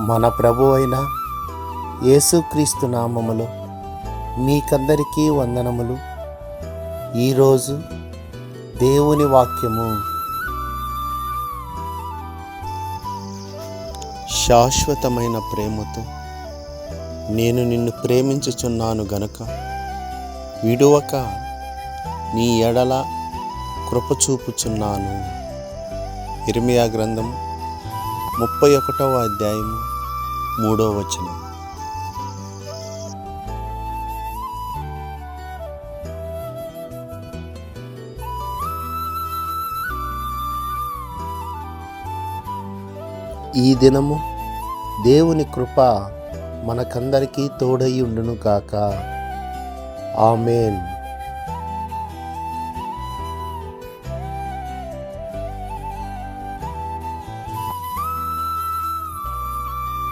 మన ప్రభు అయిన యేసుక్రీస్తు నామములో మీకందరికీ వందనములు. ఈరోజు దేవుని వాక్యము. శాశ్వతమైన ప్రేమతో నేను నిన్ను ప్రేమించుచున్నాను గనుక విడువక నీ ఎడల కృప చూపుచున్నాను. ఇర్మియా గ్రంథం 31వ అధ్యాయము 3వ వచనం. ఈ దినము దేవుని కృప మనకందరికీ తోడై ఉండును గాక. ఆమేన్.